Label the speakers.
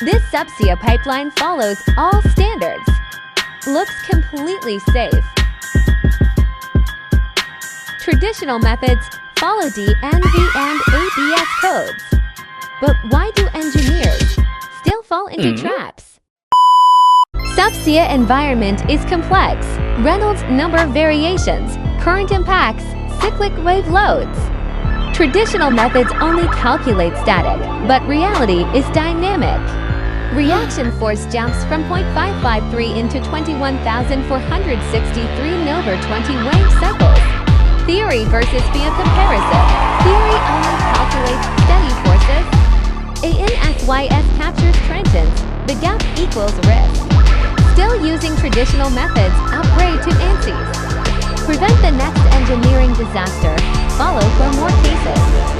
Speaker 1: This Subsea pipeline follows all standards. Looks completely safe. Traditional methods follow DNV and ABS codes. But why do engineers still fall into traps? Subsea environment is complex. Reynolds number variations, current impacts, cyclic wave loads. Traditional methods only calculate static, but reality is dynamic. Reaction force jumps from 0.553 into 21,463 over 20 wave cycles. Theory versus via comparison. Theory only calculates steady forces. ANSYS captures transients. The gap equals risk. Still using traditional methods, upgrade to ANSYS. Prevent the next engineering disaster. Follow for more cases.